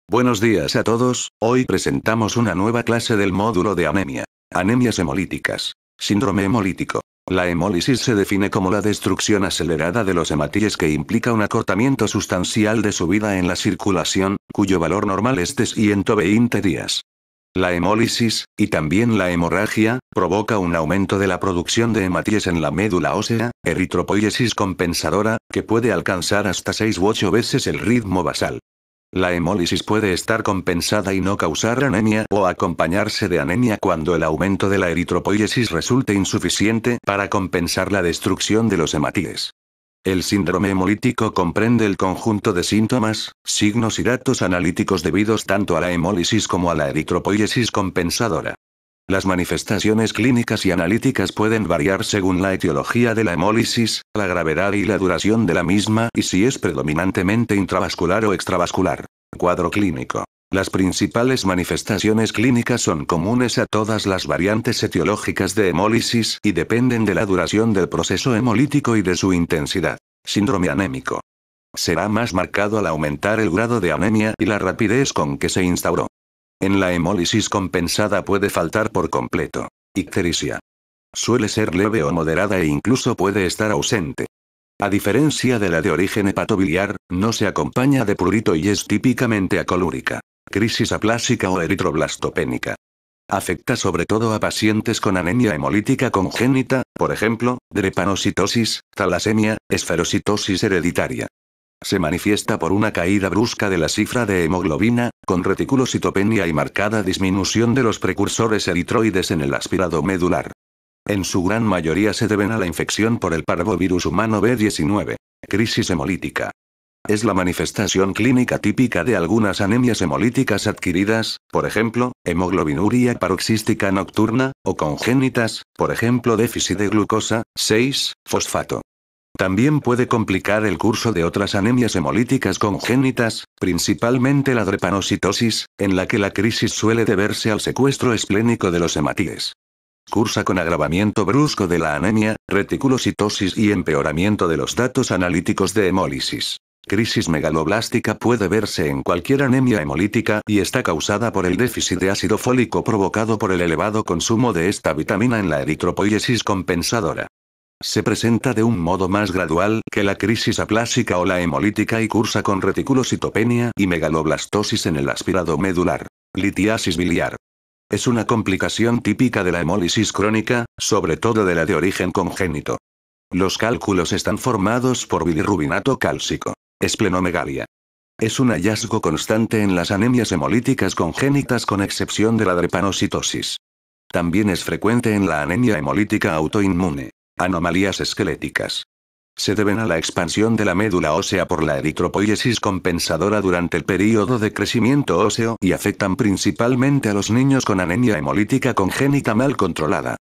Buenos días a todos, hoy presentamos una nueva clase del módulo de anemia. Anemias hemolíticas. Síndrome hemolítico. La hemólisis se define como la destrucción acelerada de los hematíes que implica un acortamiento sustancial de su vida en la circulación, cuyo valor normal es de 120 días. La hemólisis, y también la hemorragia, provoca un aumento de la producción de hematíes en la médula ósea, eritropoiesis compensadora, que puede alcanzar hasta 6 u 8 veces el ritmo basal. La hemólisis puede estar compensada y no causar anemia o acompañarse de anemia cuando el aumento de la eritropoiesis resulte insuficiente para compensar la destrucción de los hematíes. El síndrome hemolítico comprende el conjunto de síntomas, signos y datos analíticos debidos tanto a la hemólisis como a la eritropoiesis compensadora. Las manifestaciones clínicas y analíticas pueden variar según la etiología de la hemólisis, la gravedad y la duración de la misma y si es predominantemente intravascular o extravascular. Cuadro clínico. Las principales manifestaciones clínicas son comunes a todas las variantes etiológicas de hemólisis y dependen de la duración del proceso hemolítico y de su intensidad. Síndrome anémico. Será más marcado al aumentar el grado de anemia y la rapidez con que se instauró. En la hemólisis compensada puede faltar por completo. Ictericia. Suele ser leve o moderada e incluso puede estar ausente. A diferencia de la de origen hepatobiliar, no se acompaña de prurito y es típicamente acolúrica. Crisis aplásica o eritroblastopénica. Afecta sobre todo a pacientes con anemia hemolítica congénita, por ejemplo, drepanocitosis, talasemia, esferocitosis hereditaria. Se manifiesta por una caída brusca de la cifra de hemoglobina, con reticulocitopenia y marcada disminución de los precursores eritroides en el aspirado medular. En su gran mayoría se deben a la infección por el parvovirus humano B19. Crisis hemolítica. Es la manifestación clínica típica de algunas anemias hemolíticas adquiridas, por ejemplo, hemoglobinuria paroxística nocturna, o congénitas, por ejemplo déficit de glucosa, 6-fosfato. También puede complicar el curso de otras anemias hemolíticas congénitas, principalmente la drepanocitosis, en la que la crisis suele deberse al secuestro esplénico de los hematíes. Cursa con agravamiento brusco de la anemia, reticulocitosis y empeoramiento de los datos analíticos de hemólisis. Crisis megaloblástica puede verse en cualquier anemia hemolítica y está causada por el déficit de ácido fólico provocado por el elevado consumo de esta vitamina en la eritropoiesis compensadora. Se presenta de un modo más gradual que la crisis aplásica o la hemolítica y cursa con reticulocitopenia y megaloblastosis en el aspirado medular. Litiasis biliar. Es una complicación típica de la hemólisis crónica, sobre todo de la de origen congénito. Los cálculos están formados por bilirrubinato cálcico. Esplenomegalia. Es un hallazgo constante en las anemias hemolíticas congénitas con excepción de la drepanocitosis. También es frecuente en la anemia hemolítica autoinmune. Anomalías esqueléticas. Se deben a la expansión de la médula ósea por la eritropoiesis compensadora durante el período de crecimiento óseo y afectan principalmente a los niños con anemia hemolítica congénita mal controlada.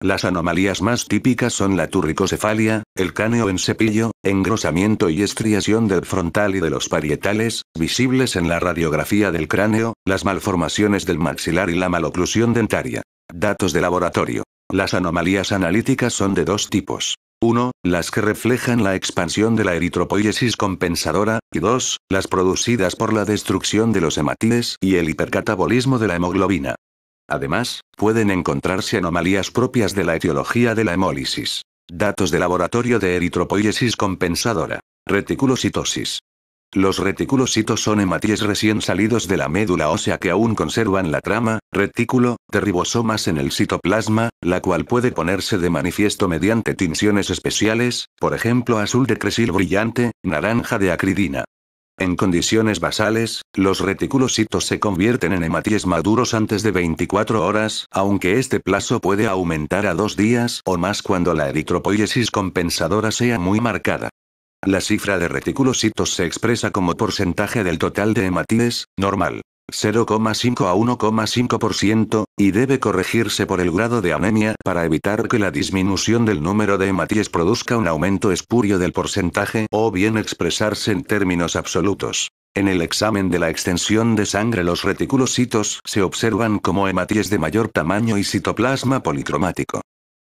Las anomalías más típicas son la turricocefalia, el cráneo en cepillo, engrosamiento y estriación del frontal y de los parietales, visibles en la radiografía del cráneo, las malformaciones del maxilar y la maloclusión dentaria. Datos de laboratorio. Las anomalías analíticas son de dos tipos. 1. Las que reflejan la expansión de la eritropoiesis compensadora, y 2. Las producidas por la destrucción de los hematíes y el hipercatabolismo de la hemoglobina. Además, pueden encontrarse anomalías propias de la etiología de la hemólisis. Datos de laboratorio de eritropoiesis compensadora. Reticulocitosis. Los reticulocitos son hematíes recién salidos de la médula ósea que aún conservan la trama, retículo, de ribosomas en el citoplasma, la cual puede ponerse de manifiesto mediante tinciones especiales, por ejemplo azul de cresil brillante, naranja de acridina. En condiciones basales, los reticulocitos se convierten en hematíes maduros antes de 24 horas, aunque este plazo puede aumentar a 2 días o más cuando la eritropoiesis compensadora sea muy marcada. La cifra de reticulocitos se expresa como porcentaje del total de hematíes, normal, 0,5 a 1,5%, y debe corregirse por el grado de anemia para evitar que la disminución del número de hematíes produzca un aumento espurio del porcentaje o bien expresarse en términos absolutos. En el examen de la extensión de sangre los reticulocitos se observan como hematíes de mayor tamaño y citoplasma policromático.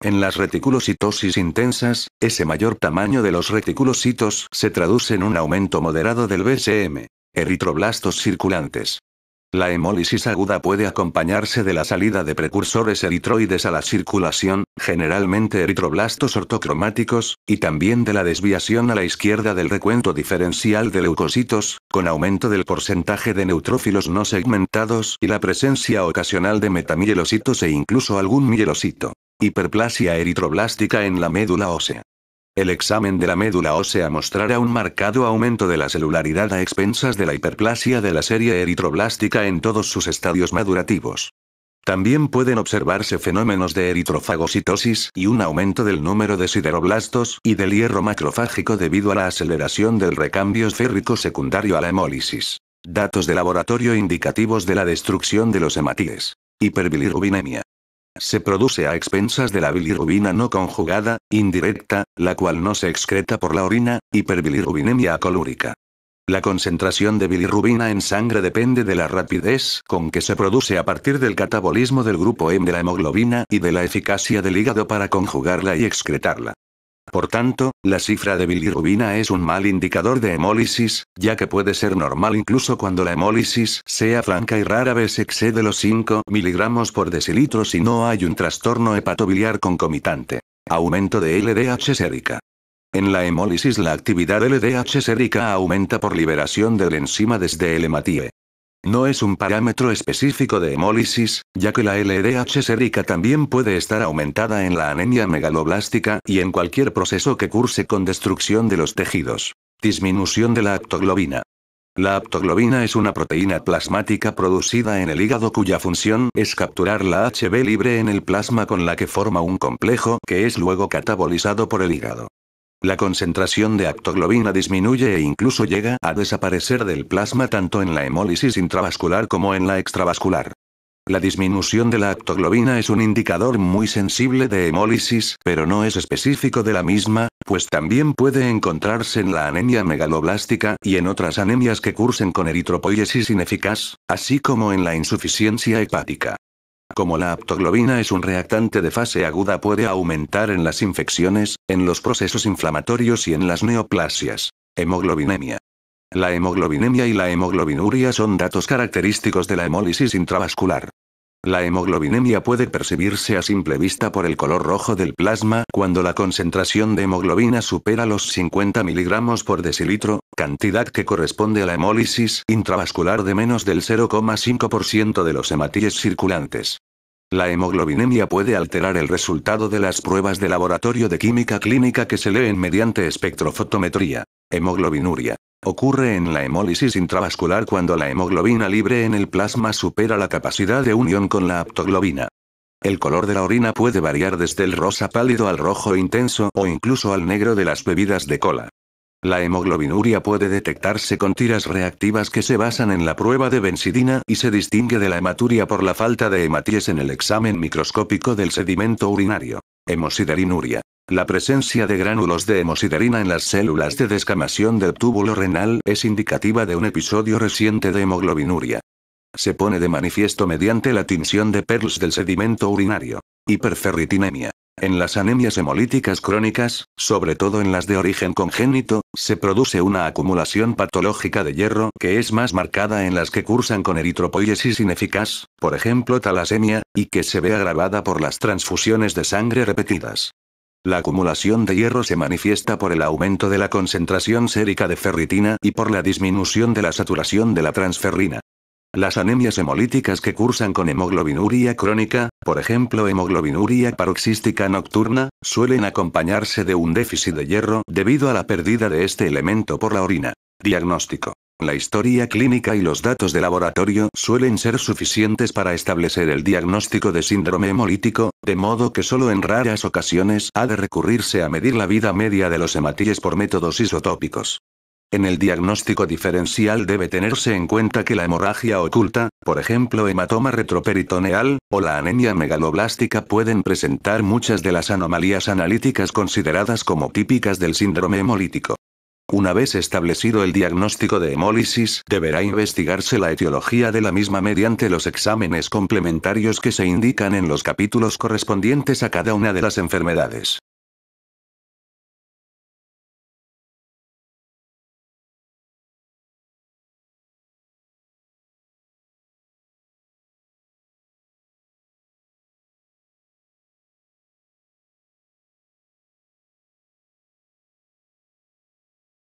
En las reticulocitosis intensas, ese mayor tamaño de los reticulocitos se traduce en un aumento moderado del BSM. Eritroblastos circulantes. La hemólisis aguda puede acompañarse de la salida de precursores eritroides a la circulación, generalmente eritroblastos ortocromáticos, y también de la desviación a la izquierda del recuento diferencial de leucocitos, con aumento del porcentaje de neutrófilos no segmentados y la presencia ocasional de metamielocitos e incluso algún mielocito. Hiperplasia eritroblástica en la médula ósea. El examen de la médula ósea mostrará un marcado aumento de la celularidad a expensas de la hiperplasia de la serie eritroblástica en todos sus estadios madurativos. También pueden observarse fenómenos de eritrofagocitosis y un aumento del número de sideroblastos y del hierro macrofágico debido a la aceleración del recambio férrico secundario a la hemólisis. Datos de laboratorio indicativos de la destrucción de los hematíes. Hiperbilirrubinemia. Se produce a expensas de la bilirrubina no conjugada, indirecta, la cual no se excreta por la orina, hiperbilirrubinemia acolúrica. La concentración de bilirrubina en sangre depende de la rapidez con que se produce a partir del catabolismo del grupo M de la hemoglobina y de la eficacia del hígado para conjugarla y excretarla. Por tanto, la cifra de bilirrubina es un mal indicador de hemólisis, ya que puede ser normal incluso cuando la hemólisis sea franca y rara vez excede los 5 miligramos por decilitro si no hay un trastorno hepatobiliar concomitante. Aumento de LDH sérica. En la hemólisis la actividad LDH sérica aumenta por liberación del enzima desde el hematíe. No es un parámetro específico de hemólisis, ya que la LDH sérica también puede estar aumentada en la anemia megaloblástica y en cualquier proceso que curse con destrucción de los tejidos. Disminución de la aptoglobina. La aptoglobina es una proteína plasmática producida en el hígado cuya función es capturar la HB libre en el plasma con la que forma un complejo que es luego catabolizado por el hígado. La concentración de aptoglobina disminuye e incluso llega a desaparecer del plasma tanto en la hemólisis intravascular como en la extravascular. La disminución de la aptoglobina es un indicador muy sensible de hemólisis, pero no es específico de la misma, pues también puede encontrarse en la anemia megaloblástica y en otras anemias que cursen con eritropoiesis ineficaz, así como en la insuficiencia hepática. Como la aptoglobina es un reactante de fase aguda, puede aumentar en las infecciones, en los procesos inflamatorios y en las neoplasias. Hemoglobinemia. La hemoglobinemia y la hemoglobinuria son datos característicos de la hemólisis intravascular. La hemoglobinemia puede percibirse a simple vista por el color rojo del plasma cuando la concentración de hemoglobina supera los 50 miligramos por decilitro, cantidad que corresponde a la hemólisis intravascular de menos del 0,5% de los hematíes circulantes. La hemoglobinemia puede alterar el resultado de las pruebas de laboratorio de química clínica que se leen mediante espectrofotometría. Hemoglobinuria. Ocurre en la hemólisis intravascular cuando la hemoglobina libre en el plasma supera la capacidad de unión con la aptoglobina. El color de la orina puede variar desde el rosa pálido al rojo intenso o incluso al negro de las bebidas de cola. La hemoglobinuria puede detectarse con tiras reactivas que se basan en la prueba de benzidina y se distingue de la hematuria por la falta de hematíes en el examen microscópico del sedimento urinario. Hemosiderinuria. La presencia de gránulos de hemosiderina en las células de descamación del túbulo renal es indicativa de un episodio reciente de hemoglobinuria. Se pone de manifiesto mediante la tinción de Pearls del sedimento urinario. Hiperferritinemia. En las anemias hemolíticas crónicas, sobre todo en las de origen congénito, se produce una acumulación patológica de hierro que es más marcada en las que cursan con eritropoiesis ineficaz, por ejemplo talasemia, y que se ve agravada por las transfusiones de sangre repetidas. La acumulación de hierro se manifiesta por el aumento de la concentración sérica de ferritina y por la disminución de la saturación de la transferrina. Las anemias hemolíticas que cursan con hemoglobinuria crónica, por ejemplo hemoglobinuria paroxística nocturna, suelen acompañarse de un déficit de hierro debido a la pérdida de este elemento por la orina. Diagnóstico. La historia clínica y los datos de laboratorio suelen ser suficientes para establecer el diagnóstico de síndrome hemolítico, de modo que solo en raras ocasiones ha de recurrirse a medir la vida media de los hematíes por métodos isotópicos. En el diagnóstico diferencial debe tenerse en cuenta que la hemorragia oculta, por ejemplo hematoma retroperitoneal, o la anemia megaloblástica pueden presentar muchas de las anomalías analíticas consideradas como típicas del síndrome hemolítico. Una vez establecido el diagnóstico de hemólisis, deberá investigarse la etiología de la misma mediante los exámenes complementarios que se indican en los capítulos correspondientes a cada una de las enfermedades.